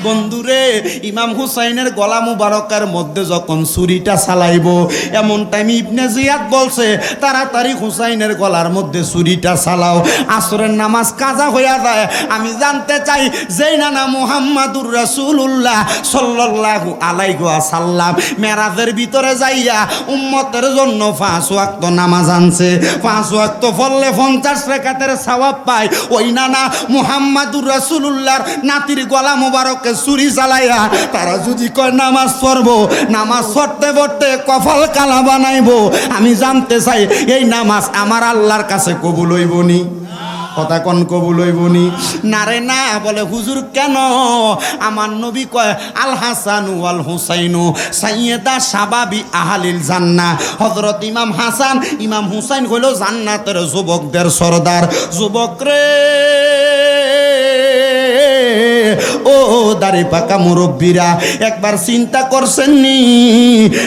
বন্ধুরে, ইমাম হুসাইনের গলা মুবারকের মধ্যে যখন ছুরিটা চালাইব, এমন টাইম ইবনে জিয়াদ বলছে তাড়াতাড়ি হুসাইনের গলার মধ্যে ছুরিটা চালাও, আসরের নামাজ কাজা হইয়া যায়। আমি জানতে চাই, যেই নানা মুহাম্মাদুর রাসূলুল্লাহ সাল্লাল্লাহু আলাইহি ওয়াসাল্লাম মেরাজের ভিতরে যাইয়া উম্মতের জন্য 5 ওয়াক্ত নামাজ আনছে, 5 ওয়াক্ত পড়লে 50 রাকাতের সওয়াব পায়, ওই নানা মুহাম্মাদুর রাসূলুল্লাহর নাতির গলা মুবারকে ছুরি চালাইয়া তারা যদি কয় নামাজ পড়বো, নামাজ পড়তে পড়তে কপাল কালা বানাইবো, আমি জানতে চাই এই নামাজ আমার আল্লাহর কাছে কবুল হইবনি? কথা কোন কবুল হইবনি? না রে না। বলে হুজুর কেন? আমার নবী কয় আল হাসানু ওয়াল হুসাইনু সাইয়্যিদা শাবাবি আহলিল জান্নাহ। হযরত ইমাম হাসান ইমাম হুসাইন হলো জান্নাতের যুবকদের সরদার। যুবক রে ও দাড়ি পাকা মুরব্বীরা, একবার চিন্তা করছেন নি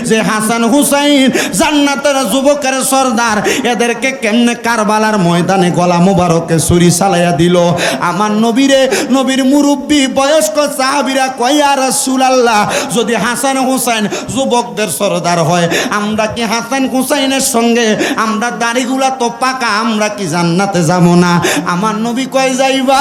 যে হাসান হুসাইন জান্নাতের যুবকের সরদার, এদেরকে কেমনে কারবালার ময়দানে গলা মুবারকে ছুরি চালাইয়া দিল? আমার নবীরে, নবীর মুরব্বী বয়স্ক সাহাবীরা কয় ইয়া রাসূলুল্লাহ, যদি হাসান হুসাইন যুবকদের সরদার হয়, আমরা কি হাসান হুসাইনের সঙ্গে, আমরা দাড়িগুলা তো পাকা, আমরা কি জান্নাতে যাব না? আমার নবী কয় যাইবা,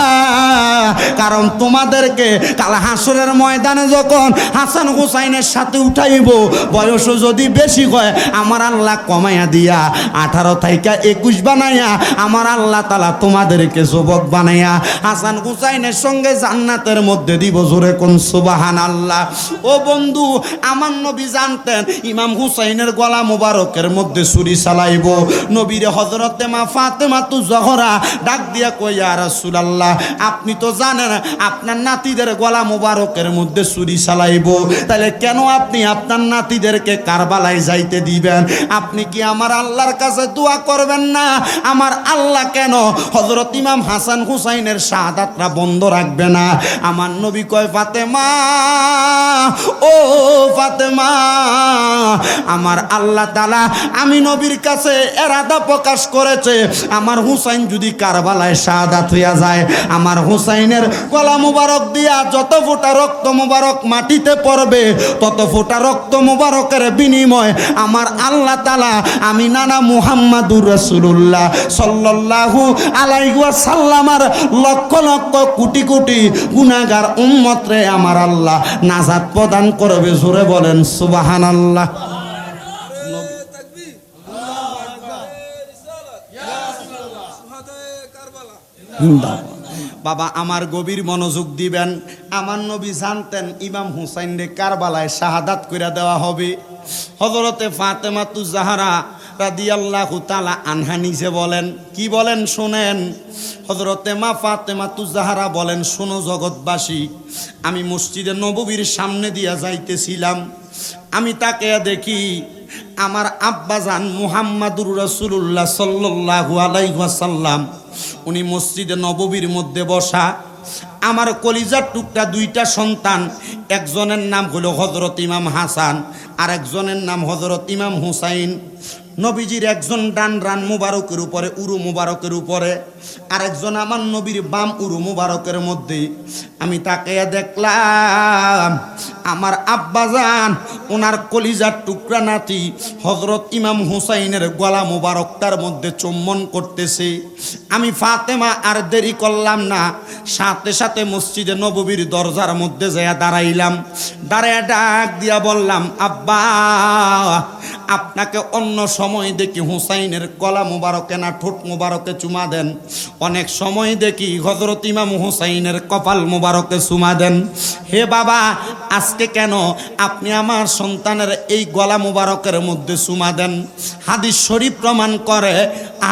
কারণ তোমাদেরকে কাল হাসরের ময়দানে যখন হাসান হুসাইনের সাথে উঠাইব, বয়স যদি বেশি হয় আমার আল্লাহ কমাইয়া দিয়া 18 থেকে 21 বানাইয়া আমার আল্লাহ তাআলা তোমাদেরকে যুবক বানাইয়া হাসান হুসাইনের সঙ্গে জান্নাতের মধ্যে দিব। জোরে কোন সুবহানাল্লাহ। ও বন্ধু, আমার নবী জানতেন ইমাম হুসাইনের গলা মুবারকের মধ্যে ছুরি চালাইব। নবীরে হযরতে মা ফাতেমাতু জহরা ডাক দিয়া কই ইয়া রাসূলুল্লাহ, আপনি তো জানেন আপনার নাতিদের গলা মুবারকের মধ্যে ছুরি চালাইব, তাহলে কেন আপনি আপনার নাতিদেরকে কারবালায় যাইতে দিবেন? আপনি কি আমার আল্লাহর কাছে দোয়া করবেন না? আমার আল্লাহ কেন হযরত ইমাম হাসান হুসাইনের শাহাদাতটা বন্ধ রাখবে না? আমার নবী কয় ফাতেমা, ও ফাতেমা, আমার আল্লাহ তাআলা আমি নবীর কাছে এরাদা প্রকাশ করেছে, আমার হুসাইন যদি কারবালায় শাহাদাত হইয়া যায়, আমার হুসাইনের গলা মুবারক দিয়া যত ফোঁটা রক্ত মুবারক মাটিতে পড়বে, তত ফোঁটা রক্ত মুবারকের বিনিময় আমার আল্লাহ তাআলা আমি নানা মুহাম্মাদুর রাসূলুল্লাহ সাল্লাল্লাহু আলাইহি ওয়াসাল্লামের লক্ষ লক্ষ কোটি কোটি গুনাহগার উম্মতরে আমার আল্লাহ নাজাত প্রদান করবে। জোরে বলেন সুবহানাল্লাহ। বাবা আমার গভীর মনোযোগ দিবেন। আমার নবী জানতেন ইমাম হুসাইনরে কারবালায় শাহাদাত কইরা দেওয়া হবে। হযরতে ফাতেমাতু জাহরা রাদিয়াল্লাহু তাআলা আনহা নিজে বলেন, কি বলেন শুনেন। হযরতে মা ফাতেমাতু জাহরা বলেন, শোনো জগৎবাসী, আমি মসজিদে নববীর সামনে দিয়া যাইতেছিলাম, আমি তাকে দেখি আমার আব্বাজান মুহাম্মাদুর রাসূলুল্লাহ সাল্লাল্লাহু আলাইহি ওয়াসাল্লাম উনি মসজিদে নববীর মধ্যে বসা। আমার কলিজার টুকরা দুইটা সন্তান, একজনের নাম হলো হযরত ইমাম হাসান আর একজনের নাম হযরত ইমাম হুসাইন। নবীজির একজন ডান রান মুবারকের উপরে, উরু মুবারকের উপরে, আর একজন আমার নবীর বাম উরু মুবারকের মধ্যে। আমি তাকে দেখলাম আমার আব্বাজান ওনার কলিজার টুকরা নাতি হযরত ইমাম হুসাইনের গলা মুবারকটার মধ্যে চুম্বন করতেছে। আমি ফাতেমা আর দেরি করলাম না, সাথে সাথে মসজিদে নববীর দরজার মধ্যে যাইয়া দাঁড়াইলাম। দাঁড়াইয়া ডাক দিয়া বললাম, আব্বা, আপনাকে অন্য সময় দেখি হুসাইনের গলা মুবারকে না ঠোঁট মুবারকে চুমা দেন, অনেক সময় দেখি হযরত ইমাম হুসাইনের কপাল মুবারকে চুমা দেন। হে বাবা, আজকে কেন আপনি আমার সন্তানের এই গলা মুবারকের মধ্যে চুমা দেন? হাদিস শরীফ প্রমাণ করে।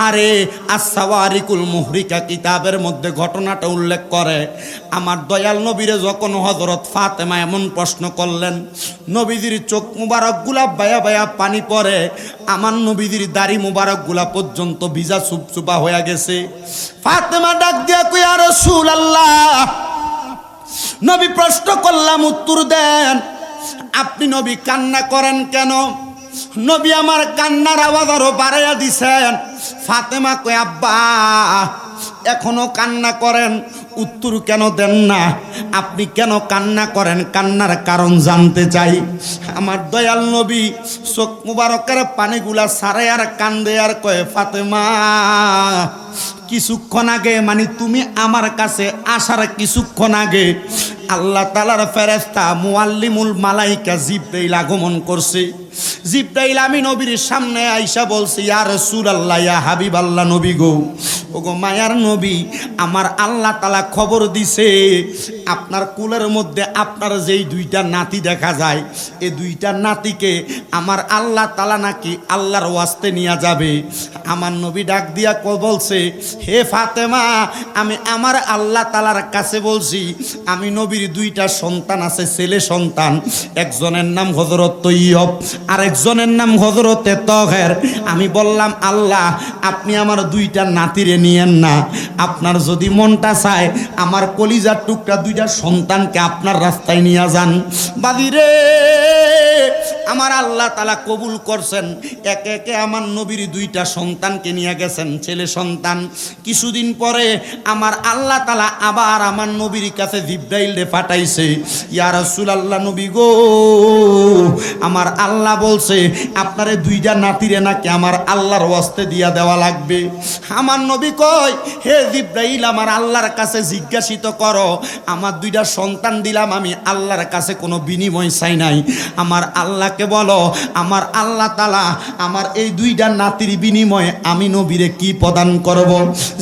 আরে আস-সাওয়ারিকুল মুহরিকা কিতাবের মধ্যে ঘটনাটা উল্লেখ করে। আমার দয়াল নবীরে যখন হযরত ফাতেমা এমন প্রশ্ন করলেন, নবীজির চোখ মুবারকগুলা বায়া বায়া পানি পড়ে, আমার নবীজির দাড়ি মুবারকগুলা পর্যন্ত ভিজা চুপচুপা হয়ে গেছে। ফাতেমা ডাক দিয়া কই, ইয়া রাসূলুল্লাহ, নবী প্রশ্ন করলাম উত্তর দেন, আপনি নবী কান্না করেন কেন? নবী আমার কান্নার আওয়াজ আরো বাড়াইয়া দিছেন। ফাতেমা কয়, আব্বা, এখনো কান্না করেন? উত্তর কেন দেন না? আপনি কেন কান্না করেন? কান্নার কারণ জানতে চাই। আমার দয়াল নবী চোখ মুবারকের পানিগুলা সারে আর কান্দে আর কয়, ফাতেমা কিছুক্ষণ আগে, মানে তুমি আমার কাছে আসার কিছুক্ষণ আগে আল্লাহ তাআলার ফেরেশতা মুআল্লিমুল মালাইকা জিবরাইল আগমন করছে। জিবরাইল আমি নবীর সামনে আইসা বলছে, ইয়া রাসূলুল্লাহ, ইয়া হাবিবাল্লাহ, নবী গো, ওগো মায়ার নবী, আমার আল্লাহ তাআলা খবর দিছে আপনার কুলের মধ্যে আপনার যেই দুইটা নাতি দেখা যায়, এই দুইটা নাতিকে আমার আল্লাহ তাআলা নাকি আল্লাহর ওয়াস্তে নিয়ে যাবে। আমার নবী ডাক দিয়া বলছে, হে ফাতেমা, আমি আমার আল্লাহ তাআলার কাছে বলছি, আমি নবীর দুইটা সন্তান আছে, ছেলে সন্তান, একজনের নাম হযরত তৈয়ব, আরেকজনের নাম হযরতে তহের। আমি বললাম, আল্লাহ আপনি আমার দুইটা নাতিরে নিয়েন না, আপনার যদি মনটা চায় আমার কলিজার টুকরা দুইটা সন্তানকে আপনার রাস্তায় নিয়ে যান। বাদিরে, আমার আল্লাহ তাআলা কবুল করছেন, একে একে আমার নবীর দুইটা সন্তানকে নিয়ে গেছেন, ছেলে সন্তান। কিছুদিন পরে আমার আল্লাহ তাআলা আবার আমার নবীর কাছে জিবরাইল রে পাঠাইছে, ইয়া রাসূলুল্লাহ, নবী গো, আমার আল্লাহ বলছে আপনারে দুইটা নাতিরে নাকি আমার আল্লাহর ওয়াস্তে দিয়া দেওয়া লাগবে। আমার নবী কয়, হে জিবরাইল, আমার আল্লাহর কাছে জিজ্ঞাসিত করো, আমার দুইটা সন্তান দিলাম, আমি আল্লাহর কাছে কোনো বিনিময় চাই নাই, আমার আল্লাহকে বলো আমার আল্লাহ তাআলা আমার এই দুইটা নাতির বিনিময়ে আমি নবীরে কি প্রদান করব।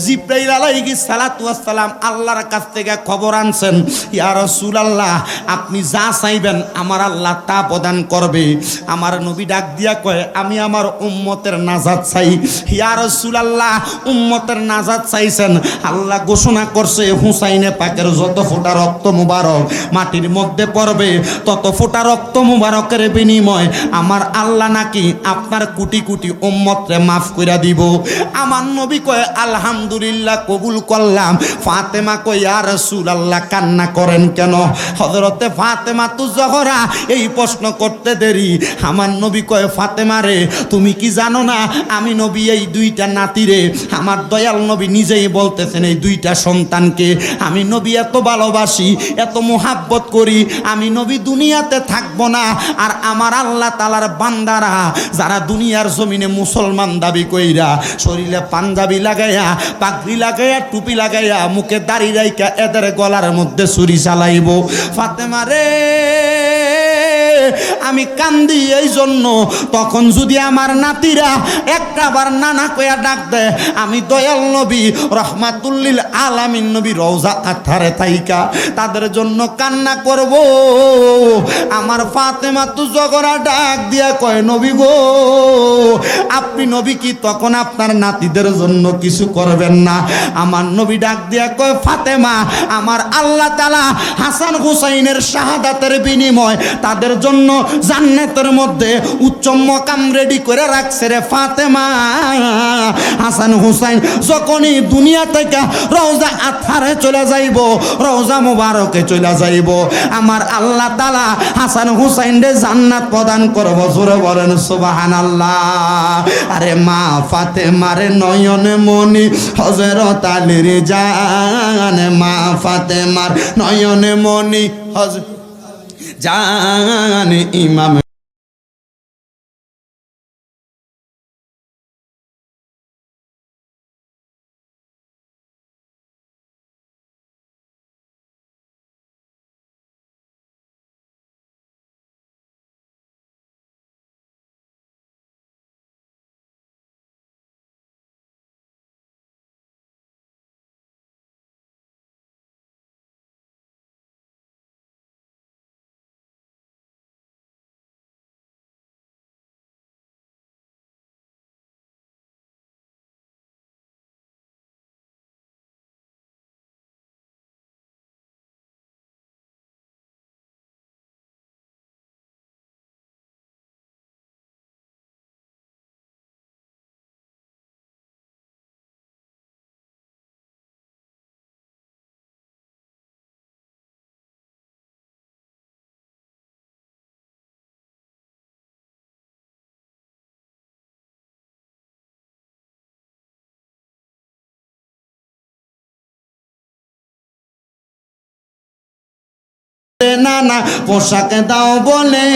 জিবরাইল আলাইহিস সালাতু ওয়াস সালাম আল্লাহর কাছ থেকে খবর আনছেন, ইয়া রাসূলুল্লাহ, আপনি যা চাইবেন আমার আল্লাহ তা প্রদান করবে। আমার নবী ডাক দিয়া কয়, আমি আমার উম্মতের নাজাত চাই। ইয়া রাসূলুল্লাহ, উম্মতের নাজাত চাইছেন, আল্লাহ ঘোষণা করছে হুসাইনে পাকের যত ফোঁটা রক্ত মুবারক মাটির মধ্যে পড়বে, তত ফোঁটা রক্ত মুবারকের বিনিময় আমার আল্লাহ নাকি আপনার কোটি কোটি উম্মতরে মাফ কইরা দিব। আমার নবী কয়, আলহামদুলিল্লাহ, কবুল করলাম। ফাতেমা কয়, ইয়া রাসূলুল্লাহ, কান্না করেন কেন? হযরতে ফাতেমা তু জহরা এই প্রশ্ন করতে দেরি আমার নবী কয়, ফাতেমা রে, তুমি কি জানো না আমি নবী এই দুইটা নাতিরে, আমার দয়াল নবী নিজেই বলতেছেন এই দুইটা সন্তানকে আমি নবী এত ভালোবাসি, এত মোহাব্বত করি, আমি নবী দুনিয়াতে থাকবো না। আর আমার আল্লাহ তাআলার বান্দারা যারা দুনিয়ার জমিনে মুসলমান দাবি কইরা শরীরে পাঞ্জাবি লাগাইয়া, পাগড়ি লাগাইয়া, টুপি লাগাইয়া, মুখে দাড়ি রাইখা এদের গলার মধ্যে ছুরি চালাইব। ফাতেমা রে, আমি কান্দি এই জন্য, তখন যদি আমার নাতিরা একটাবার নানা কয়া ডাক দেয়, আমি দয়াল নবী রহমাতুল্লিল আলামিন নবী রওজা আথারে থাইকা তাদের জন্য কান্না করব। আমার ফাতেমা তু জগরা ডাক দিয়া কয়, নবী গো, আপনি নবী কি তখন আপনার নাতিদের জন্য কিছু করবেন না? আমার নবী ডাক দিয়া কয়, ফাতেমা, আমার আল্লাহ তাআলা হাসান হুসাইনের শাহাদাতের বিনিময় তাদের জন্য জান্নাতের মধ্যে উচ্চ মকাম রেডি করে রাখছে রে ফাতেমা। হাসান হুসাইন যখনই দুনিয়া থেকে রওজা আথারে চলে যাইব, রওজা মুবারকে চলে যাইব, আমার আল্লাহ তাআলা হাসান হুসাইনরে জান্নাত প্রদান করব। জোরে বলেন সুবহানাল্লাহ। আরে মা ফাতেমার নয়নে মনি হযরত আলীর জান, মা ফাতেমার নয়নে মনি জান ইমাম নানা পোশাক দাও বলে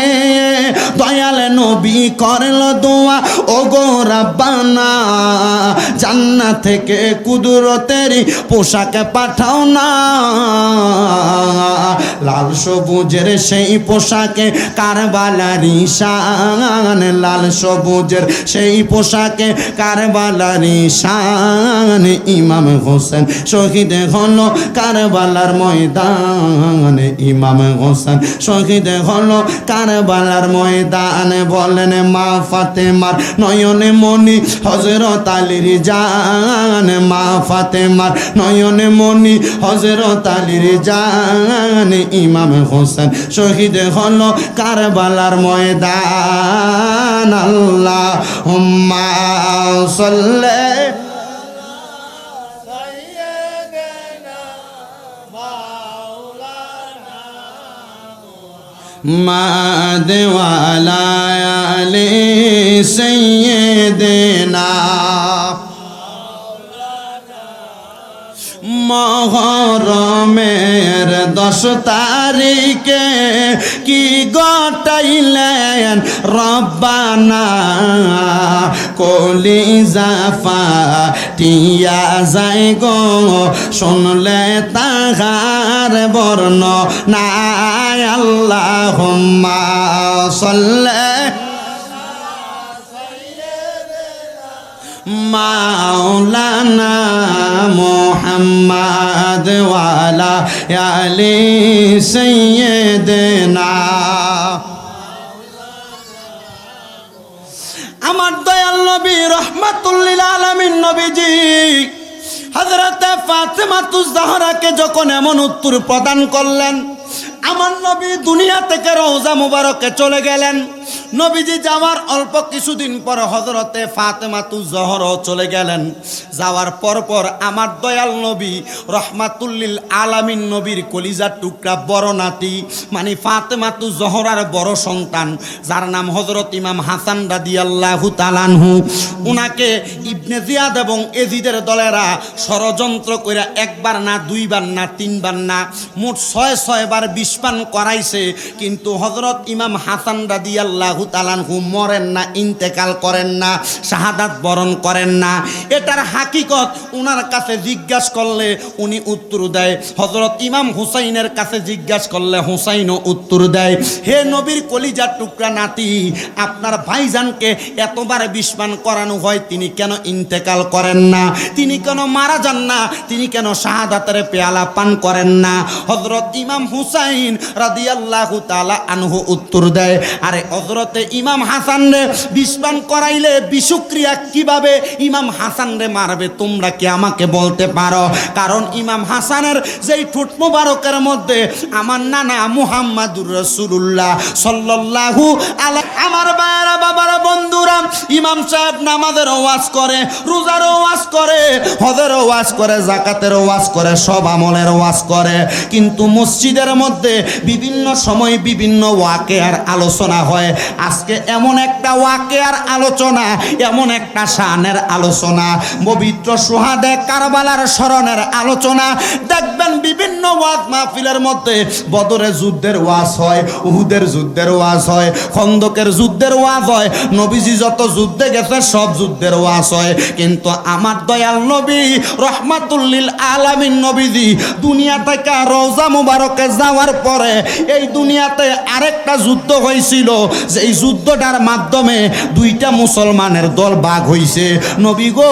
দয়াল নবী করল দোয়া ও গো রাব্বানা জান্নাত থেকে কুদরতের পোশাক পাঠাও না লাল সবুজের সেই পোশাকে কারবালার শান লাল সবুজের সেই পোশাকে কারবালার শান ইমাম হোসেন শহীদ হলো কারবালার ময়দানে ইমাম হোসেন শহীদ হলো কারবালার ময়দানে বলেন মা ফাতেমার নয়নে মনি হযরত আলীর জান মা ফাতেমার নয়নে মনি হযরত আলীর জান ইমাম হোসেন শহীদ হলো কারবালার ময়দান আল্লাহুম্মা সাল্লি माद वाला आले सैयदना মহরমের 10 তারিখে কি গটাইলেন রব্বানা কলিজা ফাটিয়া যায় গো শুনলে তাহার বর্ণনা আল্লাহুম্মা সাল্লি মাওলানা মুহাম্মদ ওয়ালা আলি সাইয়্যিদিনা আমার দয়াল নবী রাহমাতুল লিল আলামিন নবীজি হযরতে ফাতেমাতুজ জাহরাকে যখন এমন উত্তর প্রদান করলেন আমার নবী দুনিয়া থেকে রওজা মুবারকে চলে গেলেন নবীজি যাওয়ার অল্প কিছুদিন পর হযরতে ফাতেমাতুজ জাহরা চলে গেলেন যাওয়ার পর আমার দয়াল নবী রাহমাতুল লিল আলামিন নবীর কলিজার টুকরা বড় নাতি মানে ফাতেমাতুজ জাহরার বড় সন্তান যার নাম হযরত ইমাম হাসান রাদিয়াল্লাহু তাআলা আনহু উনাকে ইবনে জিয়াদ এবং এজিদের দলেরা ষড়যন্ত্র কইরা একবার না দুইবার না তিনবার না মোট 6 বার বিস্পান করাইছে কিন্তু হযরত ইমাম হাসান রাদিয়াল্লাহু তাআলা আনহু মরেন না ইন্তেকাল করেন না শাহাদাত বরণ করেন না এটার হাকিকত উনার কাছে জিজ্ঞাসা করলে উনি উত্তর দেয় হযরত ইমাম হুসাইনের কাছে জিজ্ঞাসা করলে হুসাইনও উত্তর দেয় হে নবীর কলিজার টুকরা নাতি আপনার ভাইজানকে এতবার বিস্পান করানো হয় তিনি কেন ইন্তেকাল করেন না তিনি কেন মারা যান না তিনি কেন শাহাদাতের পেয়ালা পান করেন না হযরত ইমাম হুসাইন রাদিয়াল্লাহু তাআলা আনহু উত্তর দেয় আরে হযরতে ইমাম হাসান রে বিস্পান করাইলে বিশুক্রিয়া কিভাবে ইমাম হাসান রে মারবে তোমরা কি আমাকে বলতে পারো কারণ ইমাম হাসানের যেই ঠোঁট মোবারকের মধ্যে আমার নানা মুহাম্মাদুর রাসূলুল্লাহ সাল্লাল্লাহু আলাইহি আমার ভাইরা বাবারা বন্ধুরা ইমাম সাহেব নামাজের ওয়াজ করে রোজার ওয়াজ করে হজের ওয়াজ করে যাকাতের ওয়াজ করে সব আমলের ওয়াজ করে কিন্তু মসজিদের মধ্যে বিভিন্ন সময় বিভিন্ন ওয়াকিয়ার আলোচনা হয় আজকে এমন একটা ওয়াকিয়ার আলোচনা এমন একটা শানের আলোচনা পবিত্র সুহাদে কারবালার স্মরণের আলোচনা দেখবেন বিভিন্ন ওয়াজ মাহফিলের মধ্যে বদরের যুদ্ধের ওয়াজ হয় উহুদের যুদ্ধের ওয়াজ হয় খন্দকের যুদ্ধের ওয়াজ হয় নবীজি যত যুদ্ধে গেছে সব যুদ্ধের ওয়াজ হয় কিন্তু আমার দয়াল নবী রাহমাতুল লিল আলামিন নবীজি দুনিয়া থেকে রওজা মুবারকে যাওয়ার পরে এই দুনিয়াতে আরেকটা যুদ্ধ হয়েছিল যেই যুদ্ধটার মাধ্যমে দুইটা মুসলমানের দল ভাগ হইছে নবী গো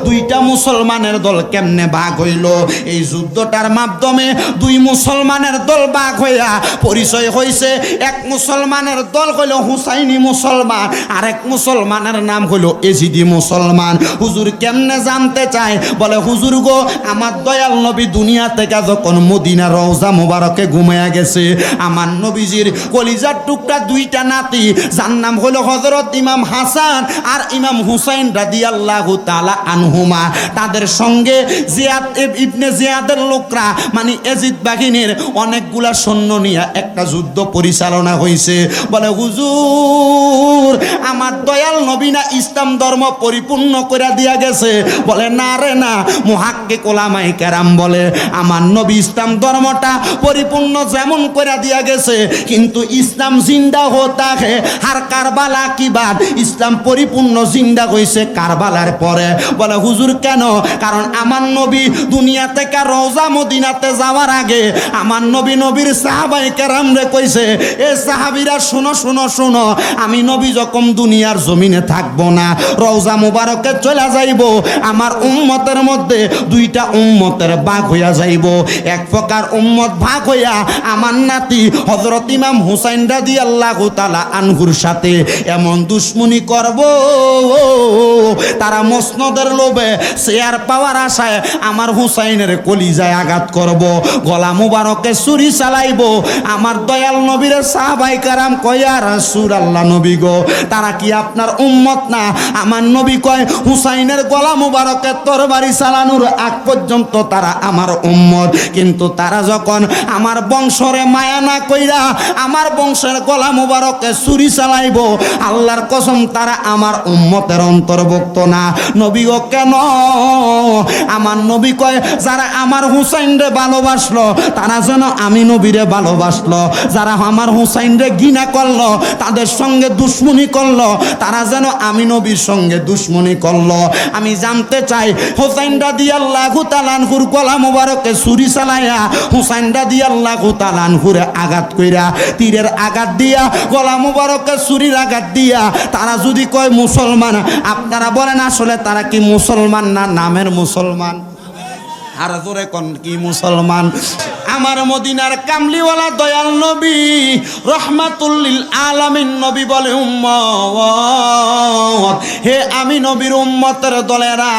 দুইটা মুসলমানের দল কেমনে ভাগ হইল এই যুদ্ধটার মাধ্যমে দুই মুসলমানের দল ভাগ হইয়া পরিচয় হইছে এক মুসলমানের দল হইল হুসাইনি মুসলমান আরেক মুসলমানের নাম হইল এজিদি মুসলমান হুজুর কেমনে জানতে চায় বলে হুজুর গো আমার দয়াল নবী দুনিয়া থেকে যখন মদিনা রওজা মুবারকে ঘুমায়া গেছে আমার নবীজির কলিজার টুকরা দুইটা নাতি, যার নাম হলো হযরত ইমাম হাসান আর ইমাম হুসাইন রাদিয়াল্লাহু তাআলা আনহুমা। তাদের সঙ্গে জিয়াদ ইবনে জিয়াদের লোকরা মানে এজিদ বাহিনীর অনেকগুলা সৈন্য নিয়ে একটা যুদ্ধ পরিচালনা হয়েছে। বলে হুজুর আমার দয়াল নবী না ইসলাম ধর্ম পরিপূর্ণ করে দিয়া গেছে? বলে না রে না, মুহাক্কিক উলামায়ে কেরাম বলে আমার নবী ইসলাম ধর্মটা পরিপূর্ণ যেমন করে দিয়া গেছে, কিন্তু ইসলাম জিন্দা হতা হে আর কারবালা কি বাদ, ইসলাম পরিপূর্ণ জিন্দা হইছে কারবালার পরে। বলে হুজুর কেন? কারণ আমার নবী দুনিয়া থেকে রওজা মদিনাতে যাওয়ার আগে আমার নবী নবীর সাহাবায়ে কেরাম রে কইছে, এ সাহাবীরা শোনো শোনো শোনো, আমি নবী যখন দুনিয়ার জমিনে থাকবো না, রওজা মুবারকে চলে যাইব, আমার উম্মতের মধ্যে দুইটা উম্মতের ভাগ হইয়া যাইব। এক প্রকার উম্মত ভাগ হইয়া আমার নাতি হযরত ইমাম হুসাইন রাদিয়াল্লাহু তাআলা আনহুর সাথে এমন দুশমনি করব, তারা মসনদের লোভে শেয়ার পাওয়ার আশায় আমার হুসাইনের কলিজায় আঘাত করব, গলা মুবারকে ছুরি চালাইব। আমার দয়াল নবীর সাহাবায়ে কেরাম কয় ইয়া রাসূলুল্লাহ নবী গো, তারা কি আপনার উম্মত না? আমার নবী কয় হুসাইনের গলা মুবারকে তরবারি চালানোর আগ পর্যন্ত তারা আমার উম্মত, কিন্তু তারা যখন আমার বংশরে মায়া না কইরা আমার বংশের গলা মুবারকে ছুরি চালাইব, আল্লাহর কসম তারা আমার উম্মতের অন্তর্ভুক্ত না। নবী ও কেন? আমার নবী কয় যারা আমার হুসাইনরে ভালোবাসলো তারা যেন আমি নবীরে ভালোবাসলো, যারা আমার হুসাইনরে ঘৃণা করলো তাদের সঙ্গে দুশমনি করলো, তারা যেন আমি নবীর সঙ্গে দুশমনি করলো। আমি জানতে চাই হুসাইন রাদিয়াল্লাহু তাআলা আনহুর গলা মুবারকে ছুরি চালায়া হুসাইন রাদিয়াল্লাহু তাআলা আনহুরে আঘাত কইরা তীরের আঘাত দিয়া গলা মুবারকে ছুরির আঘাত দিয়া তারা যদি কয় মুসলমান, আপনারা বলেন আসলে তারা কি মুসলমান না নামের মুসলমান? আর জোরে কোন কি মুসলমান? আমার মদিনার কামলিওয়ালা দয়াল নবী রহমাতুল লিল আলামিন নবী বলে উম্মত, হে আমি নবীর উম্মতের দলেরা,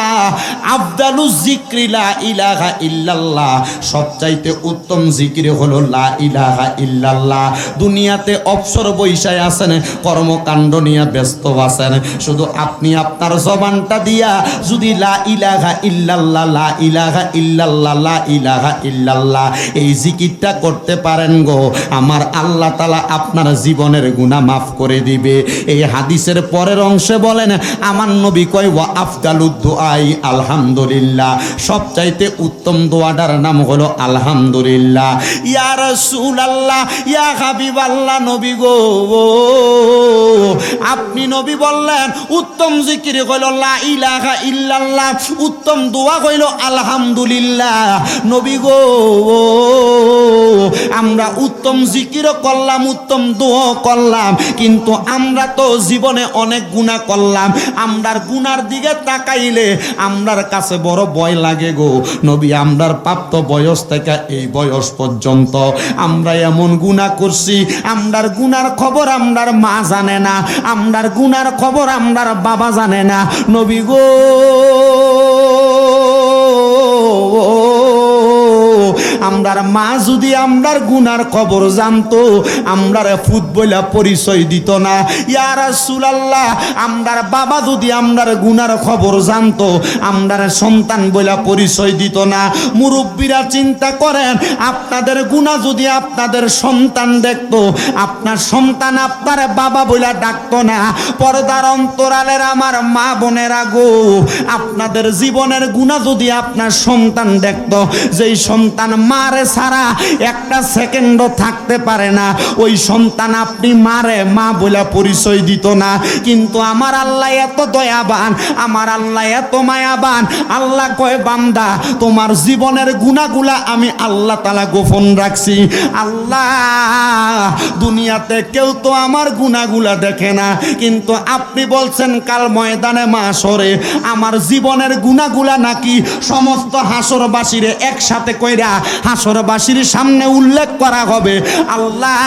আফদালুজ যিকরি লা ইলাহা ইল্লাল্লাহ, সবচাইতে উত্তম জিকির হলো লা ইলাহা ইল্লাল্লাহ। দুনিয়াতে অবসর বৈশায় আছেন, কর্মকাণ্ড নিয়ে ব্যস্ত আছেন, শুধু আপনি আপনার জবানটা দিয়া যদি লা ইলাহা ইল্লাল্লাহ লা ইলাহা ইল্লাল্লাহ লা ইলাহা ইল্লাল্লাহ এই জিকিরটা করতে পারেন গো, আমার আল্লাহ তাআলা আপনার জীবনের গুনাহ মাফ করে দিবে। এই হাদিসের পরের অংশে বলেন আমার নবী কয় ওয়া আফদালুদ দুআই আলহামদুলিল্লাহ, সবচাইতে উত্তম দোয়াটার নাম হলো আলহামদুলিল্লাহ। ইয়া রাসূলুল্লাহ ইয়া হাবিবাল্লাহ নবী গো, আপনি নবী বললেন উত্তম জিকির হলো লা ইলাহা ইল্লাল্লাহ, উত্তম দোয়া হইল আলহামদুলিল্লাহ। নবী গো আমরা উত্তম জিকিরও করলাম, উত্তম দোয়া করলাম, কিন্তু আমরা তো জীবনে অনেক গুনাহ করলাম, আমরার গুনার দিকে তাকাইলে আমরার কাছে বড় ভয় লাগে গো নবী। আমরার প্রাপ্ত বয়স থেকে এই বয়স পর্যন্ত আমরা এমন গুনাহ করছি, আমরার গুনার খবর আমরার মা জানে না, আমরার গুনার খবর আমরার বাবা জানে না। নবী গো আমরার মা যদি আমরার গুনার খবর জানতো আমরার ফুট বইলা পরিচয় দিত না। ইয়া রাসূলুল্লাহ আমরার বাবা যদি আমরার গুনার খবর জানতো আমরার সন্তান বইলা পরিচয় দিত না। মুরব্বীরা চিন্তা করেন আপনাদের গুনাহ যদি আপনাদের সন্তান দেখতো, আপনার সন্তান আপনার বাবা বইলা ডাকতো না। পর্দার অন্তরালের আমার মা বোনেরা গো, আপনাদের জীবনের গুনাহ যদি আপনার সন্তান দেখতো, যেই সন্তান মারে ছাড়া একটা সেকেন্ডও থাকতে পারে না, ওই সন্তান আপনি মারে মা বলে পরিচয় দিত না। কিন্তু আমার আল্লাহ এত দয়াবান, আমার আল্লাহ এত মায়াবান, আল্লাহ কয় বান্দা তোমার জীবনের গুনাহগুলা আমি আল্লাহ তাআলা গোপন রাখছি। আল্লাহ দুনিয়াতে কেউ তো আমার গুনাহগুলা দেখে না, কিন্তু আপনি বলছেন কাল ময়দানে মাশরে আমার জীবনের গুনাহগুলা নাকি সমস্ত হাসরবাসীরে একসাথে কইরা হাসরবাসীর সামনে উল্লেখ করা হবে। আল্লাহ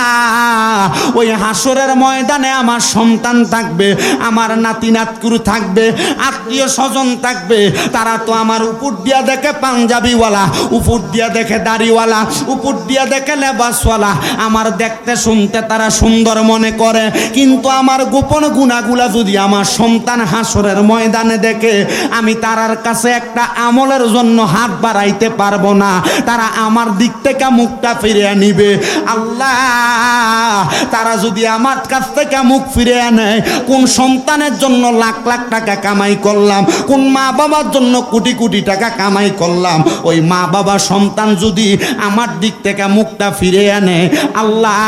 ওই হাসরের ময়দানে আমার সন্তান থাকবে, আমার নাতি নাতকুরু থাকবে, আত্মীয় স্বজন থাকবে, তারা তো আমার উপর দিয়া দেখে পাঞ্জাবিওয়ালা, উপর দিয়া দেখে দাড়িওয়ালা, উপর দিয়া দেখে লেবাসওয়ালা, আমার দেখতে শুনতে শুনতে তারা সুন্দর মনে করে, কিন্তু আমার গোপন গুনাহগুলা যদি আমার সন্তান হাসরের ময়দানে দেখে, আমি তারার কাছে একটা আমলের জন্য হাত বাড়াইতে পারবো না। তারা আমার দিক থেকে মুখটা ফিরিয়ে নিবে। আল্লাহ, তারা যদি আমার কাছ থেকে মুখ ফিরিয়ে নেয়, কোন সন্তানের জন্য লাখ লাখ টাকা কামাই করলাম, কোন মা বাবার জন্য কোটি কোটি টাকা কামাই করলাম, ওই মা বাবা সন্তান যদি আমার দিক থেকে মুখটা ফিরে আনে, আল্লাহ,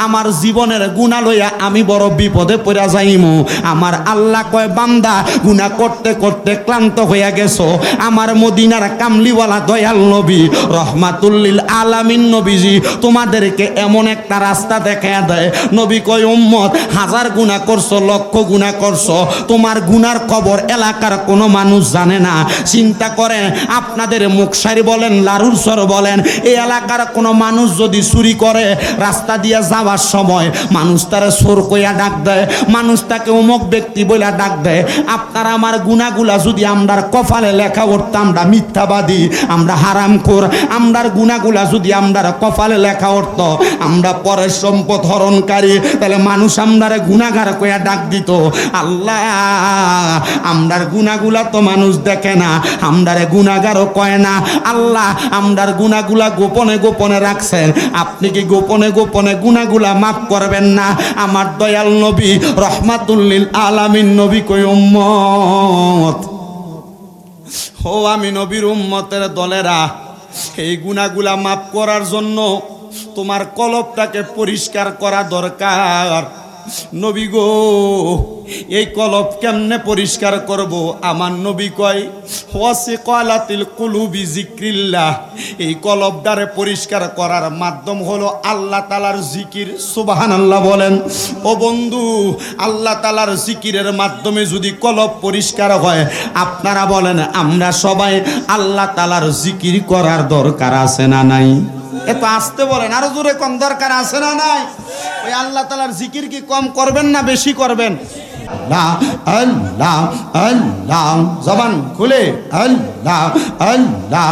আমার জীবনের গুনাহ লইয়া আমি বড় বিপদে পড়া যাইমু। আমার আল্লাহ কয়, বান্দা, গুনাহ করতে করতে ক্লান্ত হইয়া গেছো, আমার মদিনার কামলিওয়ালা দয়াল নবী রহমাতুল লিল আলামিন নবীজি তোমাদেরকে এমন একটা রাস্তা দেখায়া দেয়। নবী কয়, উম্মত, হাজার গুনাহ করছো, লক্ষ গুনাহ করছো, তোমার গুনার খবর এলাকার কোনো মানুষ জানে না। চিন্তা করেন, আপনাদের মুখসারি বলেন, লারুরসর বলেন, এই এলাকার কোনো মানুষ যদি চুরি করে, রাস্তা দিয়া যাওয়ার সময় মানুষ তারা চোর কইয়া ডাক দেয়, মানুষ তাকে অমুক ব্যক্তি বইলা ডাক দেয়। আপনার আমার গুনাহগুলা যদি আমরার কপালে লেখা উঠতাম, আমরা মিথ্যাবাদী, আমরা হারামখোর, আমরার গুনাহগুলা যদি আমরার কপালে লেখা উঠত, আমরা পরের সম্পদ হরণকারী, তাহলে মানুষ আমরারে গুনাহগার কইয়া ডাক দিত। আল্লাহ, আমরার গুনাহগুলা তো মানুষ দেখে না, আমরারে গুনাহগারও কয় না। আল্লাহ, আমরার গুনাহগুলা গোপনে গোপনে রাখছেন, আপনি কি গোপনে গোপনে গুনাহগুলা মাফ করবেন না? আমার দয়াল নবী রহমাতুল লিল আলামিন নবী কই, উম্মত, ও আমি নবীর উম্মতের দলেরা, এই গুনাহগুলা মাফ করার জন্য তোমার কলবটাকে পরিষ্কার করা দরকার। নবী গো, এই কলব কেমনে পরিষ্কার করব? আমার নবী কয়, ওয়াসিকালাতিল কুলুবি যিকরিল্লাহ, এই কলবটারে পরিষ্কার করার মাধ্যম হলো আল্লাহ তাআলার জিকির। সুবহানাল্লাহ বলেন। ও বন্ধু, আল্লাহ তাআলার জিকিরের মাধ্যমে যদি কলব পরিষ্কার হয়, আপনারা বলেন, আমরা সবাই আল্লাহ তাআলার জিকির করার দরকার আছে না নাই? এত আসতে বলেন, আরো জোরে কম দরকার আছে না নাই? ওই আল্লাহ তাআলার জিকির কি কম করবেন না বেশি করবেন? আল্লাহ আল্লাহ আল্লাহ, জবান খুলে আল্লাহ আল্লাহ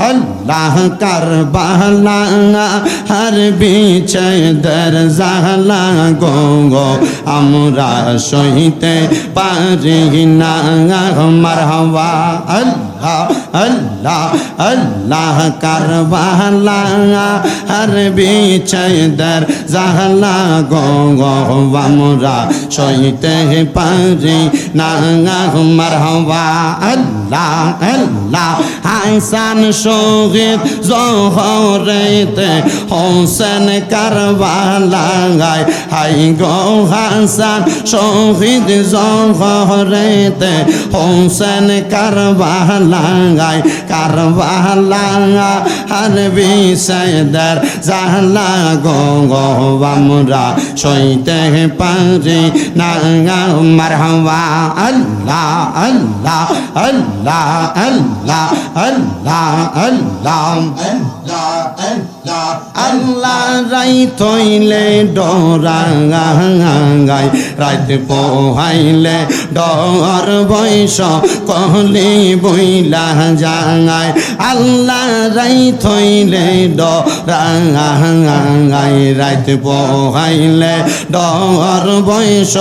আল্লাহ। কারবালা হর বিছে দর জালা গো, আমরা সইতে পারি না। মারহাবা আল্লাহ আল্লাহ আল্লাহ। কারবালা হর বিছে দর জালা গো, আমরা সইতে পারি না। মারহাবা আল্লাহ আল্লাহ। হাসান শহীদ জোহরেতে, হোসেন কারবালায়, হাই গো হাসান শহীদ জোহরেতে, হোসেন কারবালায়। কারবালা হর বিছে দর জালা গো, আমরা সইতে পারি না। মারহাবা আল্লাহ আল্লাহ আল্লাহ আল্লাহ আল্লাহ আল্লাহ আল্লাহ। রাইত হইলে ডরাঙ্গাই, রাইত পোহাইলে ডর বৈশ কহলি বইলা জাঙাই। আল্লাহ রাইত হইলে ডরাঙ্গাই, রাইত পোহাইলে ডর বৈশ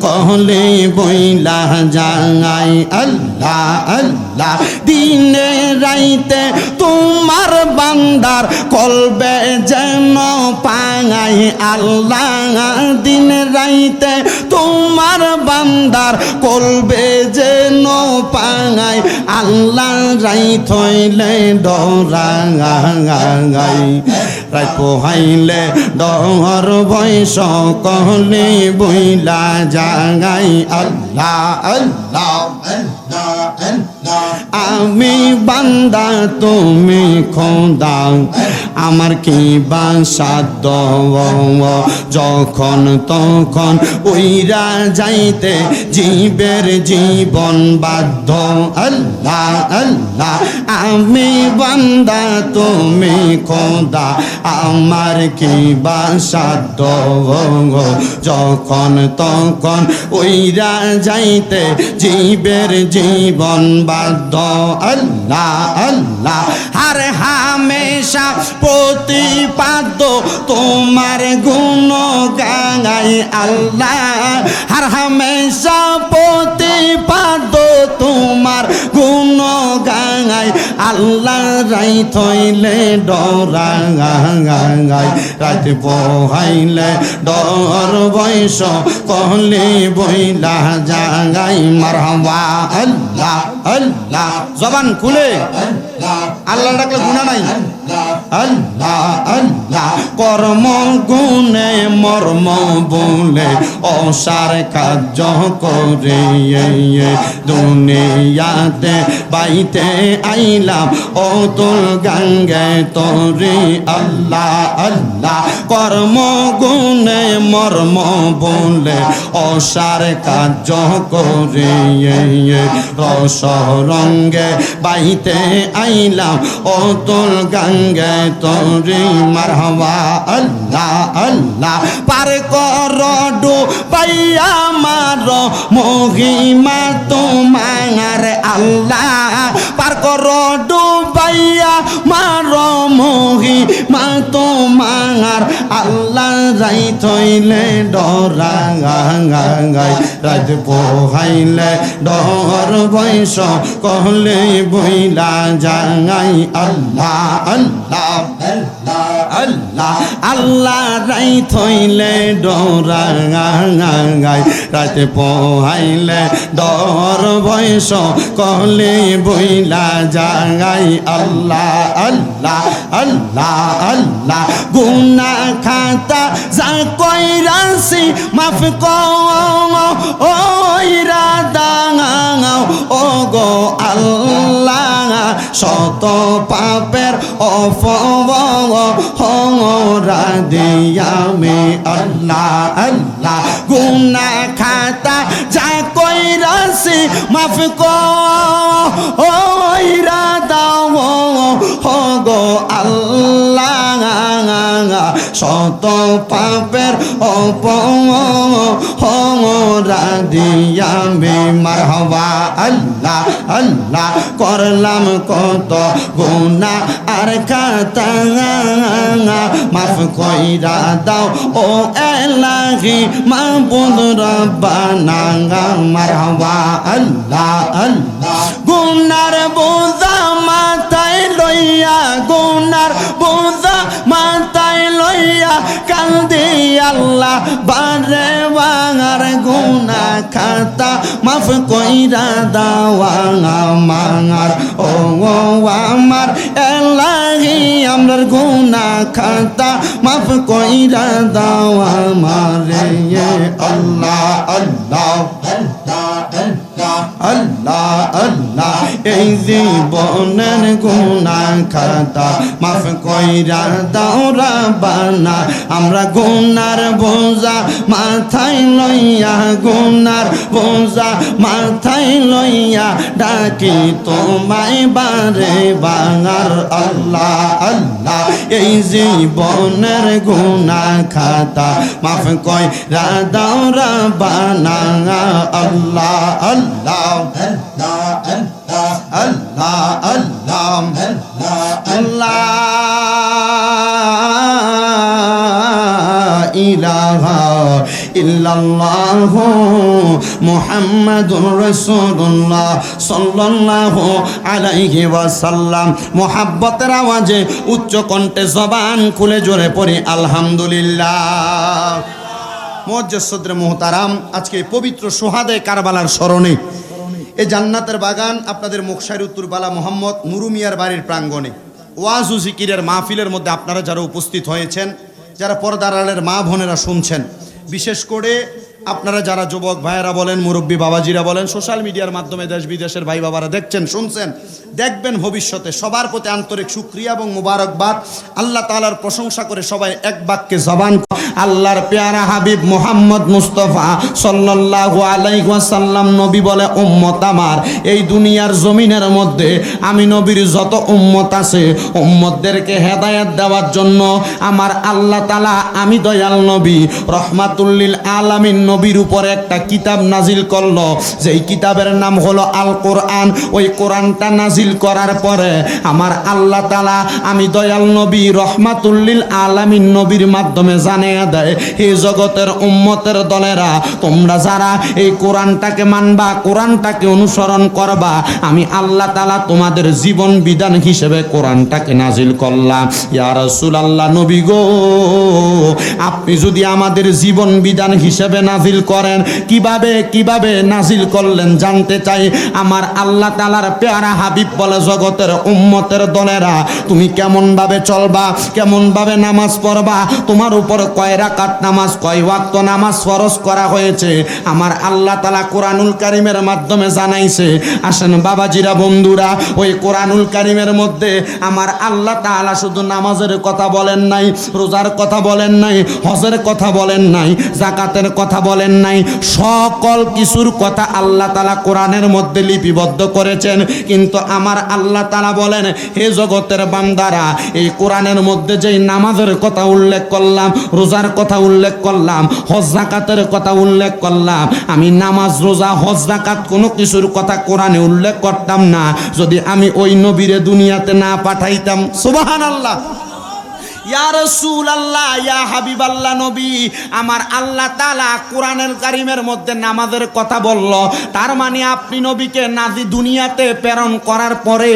কহলি বইলা জাঙাই। আল্লাহ আল্লাহ। দিনে রাইতে তোমার বান্দার কলবে যেন পাঙাই। আল্লাহ, দিনে রাইতে তোমার বান্দার কলবে যেন পাঙাই। আল্লাহ, রাইত হইলে ডরাঙ্গাই, রাইত পোহাইলে ডর বৈশ কহলি বইলা জাগাই। আল্লাহ আল্লাহ আল্লাহ। আমি বান্দা তুমি খোদা, আমার কি বা সাধ্য, যখন তখন উইরা যাইতে জীবের জীবন বাধ্য। আল্লাহ আল্লাহ। আমি বান্দা তুমি খোদা, আমার কি বা সাধ্য, যখন তখন উইরা যাইতে জীবের জীবন বাধ্য। আল্লাহ আল্লাহ। আর হামেশা প্রতিপাদ্য তোমার গুণ গাঙাই আল্লাহ আর হামেশা প্রতিপাদ তোমার গুণ গাঙাই আল্লাহ রাই থইলে ডরা গাঙাই রাত বহাইলে ডর বয়স কহলে বইলা জাগাই মারহাবা আল্লাহ আল্লাহ জবান খুলে আল্লাহ ডাকলে গুনাহ নাই আল্লাহ আল্লাহ কর্ম গুণে মর্ম বলে অসার কার্য করে দুনিয়াতে বাইতে আইলাম অতুল গঙ্গে তোরে আল্লাহ আল্লাহ কর্ম গুণে মর্ম বলে অসার কার্য করে রস রঙ্গে বাইতে আইলাম অতুল গঙ্গে তোরে মারহাবা আল্লাহ আল্লাহ পার কর ডুবাইয়া মার মহিমা তোমার আল্লাহ পার কর ডুবাইয়া মার মহিমা তোমার আল্লাহ যাই থইলে ডরা গাঙাই রাত পোহাইলে ডর বয়স কহলে বইলা জাঙাই আল্লাহ আল্লাহ আল্লাহ আল্লাহ রাই থইলে ডরা গাঙাই রাত পোহাইলে ডর বয়স কহলে বইলা জাঙাই আল্লাহ আল্লাহ আল্লাহ আল্লাহ গুনা খাতা যা কইরাছি মাফ কইরা দাঙাও ও গো আল্লাহ শত পাপের অপরা দিয়ামে আল্লাহ আল্লাহ গুনা খাতা যা কইরাছি মাফ কইরা দাও ও গো আল্লাহ শত পাপের অপরা দিয়ামে মারহাবা আল্লাহ আল্লাহ করলাম কত গুনাহ আর খাতা মাফ কইরা দাও ও এলাহি মাবুদ রব্বানা মারহাবা আল্লাহ আল্লাহ গুনার বোঝা মাথায় লইয়া গুনার বোঝা মাথায় লইয়া কান্দি আল্লাহ বারে বাঙার গুনা খাতা মাফ কইরা দাওয়া মাঙার ও আমার এলাহি আমরার গুনা খাতা মাফ কইরা দাওয়া মারে আল্লাহ আল্লাহ আল্লাহ আল্লাহ এই জীবনের গুনা খাতা মাফ কইরা দাও রাব্বানা আমরা গুনার বোঝা মাথায় লইয়া গুনার বোঝা মাথায় লইয়া ডাকি তোমায় বারে বাঙার আল্লাহ আল্লাহ এই জীবনের গুনা খাতা মাফ কইরা দাও রাব্বানা আল্লাহ আল্লাহ আল্লাহ আল্লাহ আল্লাহ ইলাহা ইল্লাল্লাহু মুহাম্মাদুর রাসূলুল্লাহ সাল্লাল্লাহু আলাইহি ওয়াসাল্লাম মুহাব্বতের আওয়াজে উচ্চ কণ্ঠে জবান খুলে জোরে পড়ি আলহামদুলিল্লাহ। মুআজ্জাজ সদরে মুহতারাম, আজকে পবিত্র সোহাদে কারবালার স্মরণে এই জান্নাতের বাগান আপনাদের মুখশাইর উত্তরবালা মোহাম্মদ নুরু মিয়ার বাড়ির প্রাঙ্গণে ওয়াজ ও জিকিরের মাহফিলের মধ্যে আপনারা যারা উপস্থিত হয়েছেন, যারা পর্দার আড়ালের মা বোনেরা শুনছেন, বিশেষ করে আপনারা যারা যুবক ভাইয়েরা বলেন, মুরব্বী বাবাজিরা বলেন, সোশ্যাল মিডিয়ার মাধ্যমে দেশ বিদেশের ভাই বাবারা দেখছেন, শুনছেন, দেখবেন, ভবিষ্যতে সবার প্রতি আন্তরিক শুকরিয়া এবং মুবারকবাদ। আল্লাহ তাআলার প্রশংসা করে সবাই এক বাক্যে জবান আল্লাহর পেয়ারা হাবিব মুহাম্মদ মুস্তাফা সাল্লাল্লাহু আলাইহি ওয়াসাল্লাম নবী বলে, উম্মত আমার এই দুনিয়ার জমিনের মধ্যে আমি নবীর যত উম্মত আছে উম্মতদেরকে হেদায়েত দেওয়ার জন্য আমার আল্লাহ তাআলা আমি দয়াল নবী রহমাতুল লিল আলামিন নবীর উপরে একটা কিতাব নাজিল করলো, যেই কিতাবের নাম হলো আল কোরআন। ওই কোরআনটা নাজিল করার পরে আমার আল্লাহ তাআলা আমি দয়াল নবী রহমাতুল লিল আলামিন নবীর মাধ্যমে জানিয়ে দেয়, হে জগতের উম্মতের দলেরা, তোমরা যারা এই কোরআনটাকে মানবা, কোরআনটাকে অনুসরণ করবা, আমি আল্লাহ তাআলা তোমাদের জীবন বিধান হিসেবে কোরআনটাকে নাজিল করলাম। ইয়া রাসূলুল্লাহ, নবী গো, আপনি যদি আমাদের জীবন বিধান হিসেবে নাজিল করেন, কিভাবে নাজিল করলেন জানতে চাই। আমার আল্লাহ তাআলার পেয়ারা হাবিব বলে, জগতের উম্মতের দলেরা, তুমি কেমন ভাবে চলবা, কেমন ভাবে নামাজ পড়বা, তোমার উপর কয় রাকাত নামাজ, কয় ওয়াক্ত নামাজ ফরজ করা হয়েছে, আমার আল্লাহ তাআলা কোরআনুল কারীমের মাধ্যমে জানাইছে। আসেন বাবাজিরা, বন্ধুরা, ওই কোরআনুল কারীমের মধ্যে আমার আল্লাহ তাআলা শুধু নামাজের কথা বলেন নাই, রোজার কথা বলেন নাই, হজের কথা বলেন নাই, যাকাতের কথা বলেন নাই, সকল কিছুর কথা আল্লাহ তাআলা কোরআনের মধ্যে লিপিবদ্ধ করেছেন। কিন্তু আমার আল্লাহ তাআলা বলেন, হে জগতের বান্দারা, এই কোরআনের মধ্যে যেই নামাজের কথা উল্লেখ করলাম, রোজার কথা উল্লেখ করলাম, হজ যাকাতের কথা উল্লেখ করলাম, আমি নামাজ, রোজা, হজ, যাকাত কোনো কিছুর কথা কোরআনে উল্লেখ করতাম না যদি আমি ওই নবীরে দুনিয়াতে না পাঠাইতাম। সুবহানাল্লাহ। ইয়া রাসূলুল্লাহ, ইয়া হাবিবাল্লাহ নবী, আমার আল্লাহ তাআলা কোরআনুল কারীমের মধ্যে নামাজের কথা বলল, তার মানে আপনি নবীকে নাজি দুনিয়াতে প্রেরণ করার পরে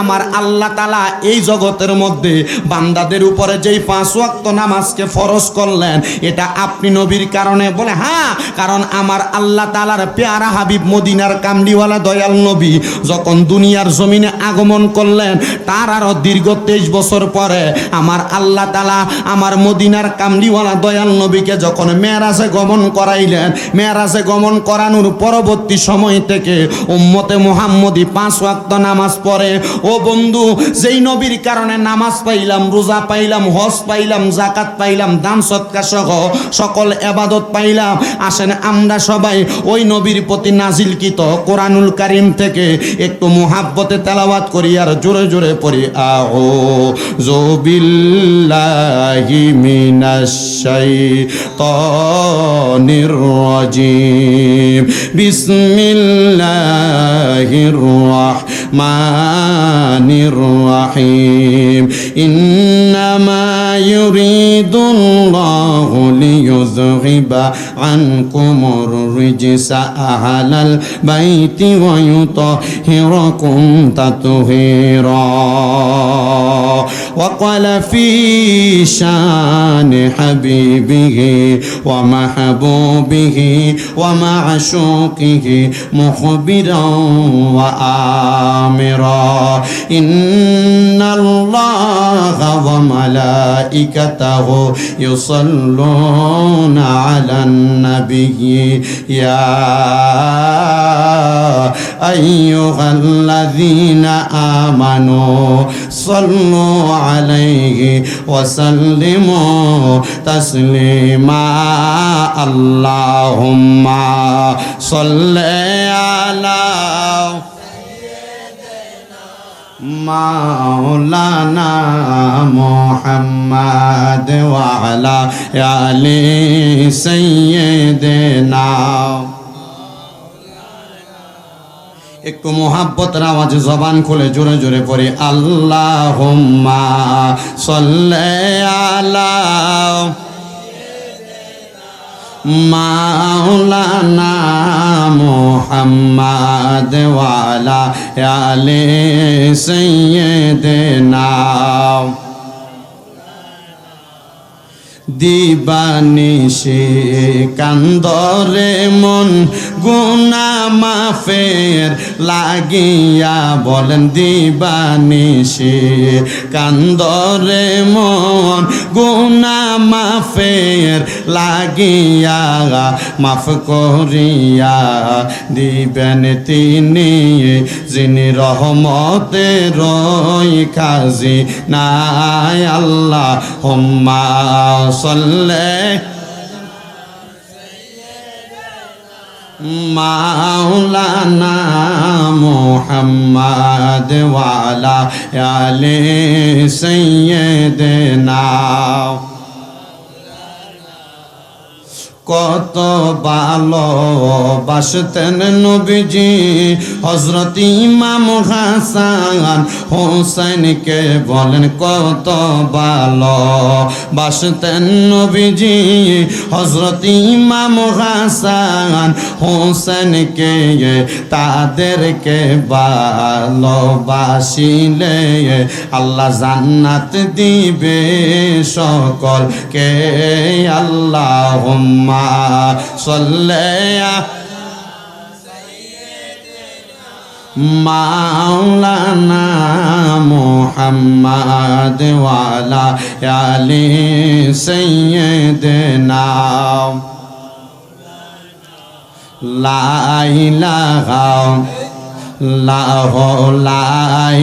আমার আল্লাহ তাআলা এই জগতের মধ্যে বান্দাদের উপরে যেই 5 ওয়াক্ত নামাজকে ফরজ করলেন, এটা আপনি নবীর কারণে। বলে হ্যাঁ, কারণ আমার আল্লাহ তাআলার পেয়ারা হাবিব মদিনার কামলিওয়ালা দয়াল নবী যখন দুনিয়ার জমিনে আগমন করলেন, তার আরো দীর্ঘ 23 বছর পরে আমার আল্লাহ তাআলা আমার মদিনার কামলিওয়ালা দয়াল নবীকে যখন মেরাজে গমন করাইলেন, মেরাজে গমন করানোর পরবর্তী সময় থেকে উম্মতে মুহাম্মদী 5 ওয়াক্ত নামাজ পড়ে। ও বন্ধু, যেই নবীর কারণে নামাজ পাইলাম, রোজা পাইলাম, হজ পাইলাম, যাকাত পাইলাম, দান সদকা সহ সকল ইবাদত পাইলাম, আসেন আমরা সবাই ওই নবীর প্রতি নাজিলকৃত কোরআনুল কারীম থেকে একটু মুহাব্বতে তেলাওয়াত করি আর জোরে জোরে পড়ি। আউযু বিল্লাহি মিনাশ শাইতানির রাজিম, বিসমিল্লাহির রাহমানির রাহিম, ইন্নামা ইউরিদুল্লাহু লিইয়ুযহিবা আনকুমুর রিজসা আহলাল বাইতি ওয়া ইউতাহিরাকুম তাতহীরা। وقال في شان حبيبه ومحبوبه ومعشوقه مخبرا وآمرا، إن الله وملائكته يصلون على النبي يا أيها الذين آمنوا صلوا عليه وسلموا تسليما، اللهم صل على مولانا محمد وعلى آل سيدنا। একটু মোহাব্বতের আওয়াজে জবান খুলে জোরে জোরে পড়ি, আল্লাহুম্মা সাল্লি আলা মাওলানা মুহাম্মদ ওয়া আলা আলি সাইয়্যিদিনা। দিবানিশি কান্দরে মন গুনা মাফের লাগিয়া, বলেন দিবানিশি কান্দরে মন গুনা মাফের লাগিয়া, মাফ করিয়া দিবেন তিনি যিনি রহমতের খাজি নাই। আল্লাহ হুম্মা সাল্লি মাওলানা মুহাম্মদ ওয়া আলা আলি সাইয়্যিদিনা। কত ভালোবাসতেন নবীজি হযরত ইমাম হাসান হোসেনকে বলেন কত ভালোবাসতেন নবীজি হযরত ইমাম হাসান হোসেনকে তাদেরকে ভালোবাসিলে আল্লাহ জান্নাত দিবে সকলকে আল্লাহুম্মা সাল্লি মাওলানা মুহাম্মদ ওয়া আলা আলি সাইয়্যিদিনা লা ইলাহা লা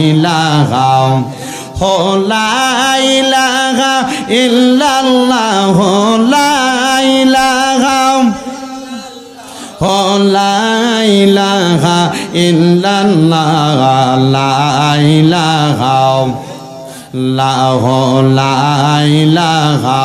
ইলাহা হো লা ইলাহা ইল্লাল্লাহ লা ইলাহা হো লা ইলাহা ইল্লাল্লাহ লা ইলাহা লা ইলাহা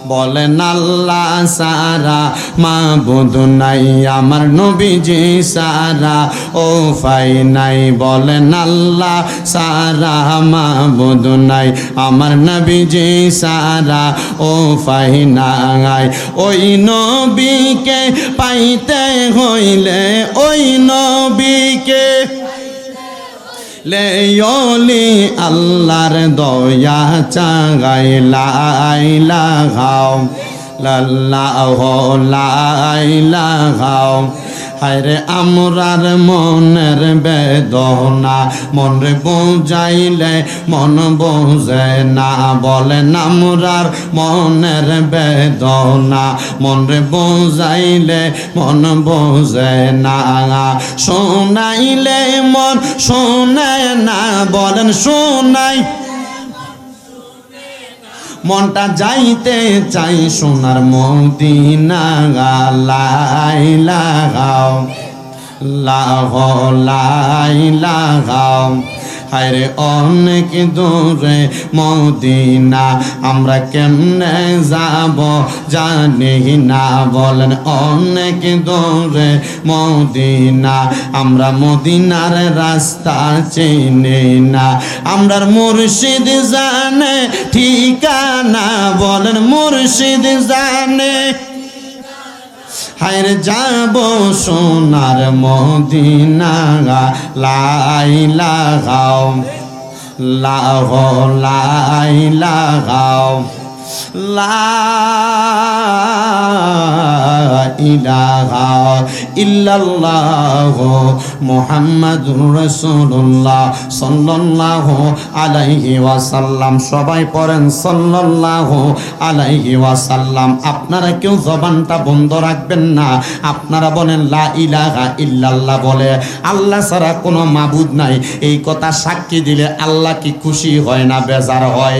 বলেন আল্লাহ সারা মাবুদ নাই আমার নবীজি সারা ও ফাই নাই বলেন আল্লাহ সারা মাবুদ নাই আমার নবীজি সারা ও ফাই নাই ওই নবীকে পাইতে হইলে ওই নবীকে লেয়লি আল্লাহর দয়া চাগাই লা ইলাহা লাল্লাহু লা ইলাহা হায়রে আমরার মনের বেদনা মন রে বুঝাইলে মন বুঝে না বলেন আমরার মনের বেদনা মন রে বুঝাইলে মন বুঝে না শোনাইলে মন শোনে না বলেন শোনাই মনটা যাইতে চাই সোনার মদিনা লা ইলাহা লা ইলাহা হায়রে অনেক দূরে মদিনা আমরা কেমনে যাব জানি না বলেন অনেক দূরে মদিনা আমরা মদিনার রাস্তা চিনি না আমরার মুর্শিদ জানে ঠিকানা বলেন মুর্শিদ জানে হায়রে যাব সোনার মদিনা লা ইলাহা লা ইলাহা লা ইলাহা ইল্লাল্লাহ মুহাম্মাদুর রাসূলুল্লাহ সাল্লাল্লাহু আলাইহি ওয়াসাল্লাম সবাই পড়েন সাল্লাল্লাহু আলাইহি ওয়াসাল্লাম আপনারা কেউ জবানটা বন্ধ রাখবেন না আপনারা বলেন লা ইলাহা ইল্লাল্লাহ বলে আল্লাহ ছাড়া কোনো মাবুদ নাই এই কথা সাক্ষী দিলে আল্লাহ কি খুশি হয় না বেজার হয়